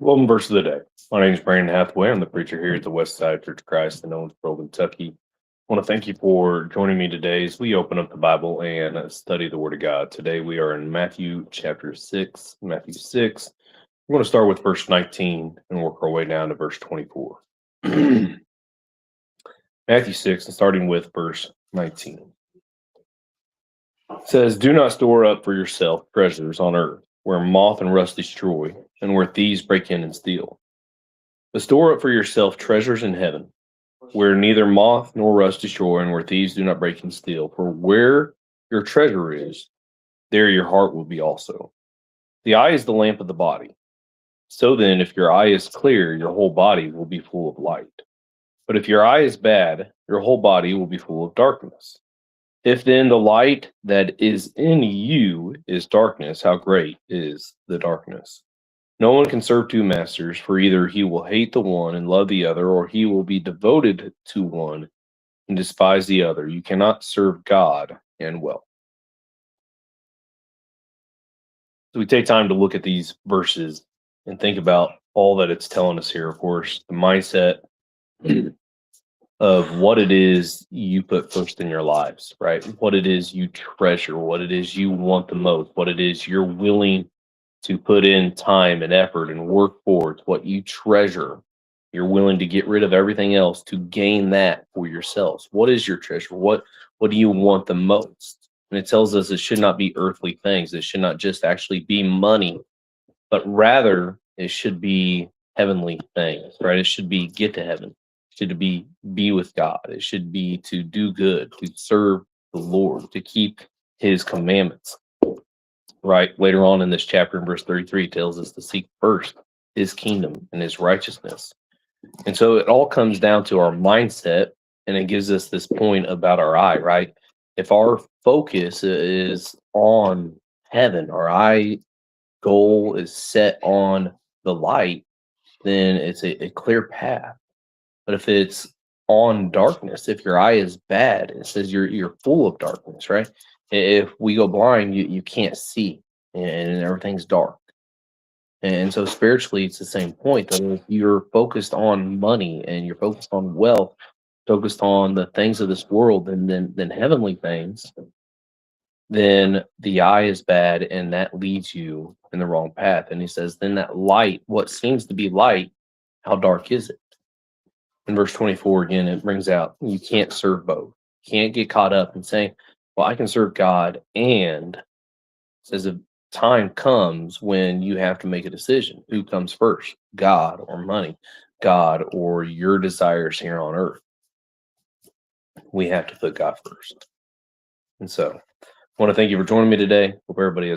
Welcome verse of the day. My name is Brandon Hathaway. I'm the preacher here at the West Side Church of Christ in Owensboro, Kentucky. I want to thank you for joining me today as we open up the Bible and study the Word of God. Today we are in Matthew chapter 6. Matthew 6. We're going to start with verse 19 and work our way down to verse 24. Matthew 6, and starting with verse 19. It says, "Do not store up for yourself treasures on earth, where moth and rust destroy, and where thieves break in and steal. But store up for yourself treasures in heaven, where neither moth nor rust destroy, and where thieves do not break and steal. For where your treasure is, there your heart will be also. The eye is the lamp of the body. So then, if your eye is clear, your whole body will be full of light. But if your eye is bad, your whole body will be full of darkness. If then the light that is in you is darkness, how great is the darkness? No one can serve two masters, for either he will hate the one and love the other, or he will be devoted to one and despise the other. You cannot serve God and wealth." So we take time to look at these verses and think about all that it's telling us here. Of course, the mindset of what it is you put first in your lives, right? What it is you treasure, what it is you want the most, what it is you're willing to put in time and effort and work for. It's what you treasure. You're willing to get rid of everything else to gain that for yourselves. What is your treasure? What do you want the most? And it tells us it should not be earthly things. It should not just actually be money, but rather it should be heavenly things, right? It should be get to heaven. It should be with God. It should be to do good, to serve the Lord, to keep his commandments. Right, later on in this chapter, in verse 33, it tells us to seek first his kingdom and his righteousness. And so it all comes down to our mindset, and it gives us this point about our eye, right? If our focus is on heaven, our eye goal is set on the light, then it's a clear path. But if it's on darkness, if your eye is bad, it says you're full of darkness, right? If we go blind, you can't see, and everything's dark. And so spiritually, it's the same point. That if you're focused on money and you're focused on wealth, focused on the things of this world, and then heavenly things, then the eye is bad, and that leads you in the wrong path. And he says, then that light, what seems to be light, how dark is it? In verse 24, again, it brings out you can't serve both. You can't get caught up in saying, well, I can serve God, and it says a time comes when you have to make a decision. Who comes first, God or money? God or your desires here on earth? We have to put God first. And so I want to thank you for joining me today. Hope everybody has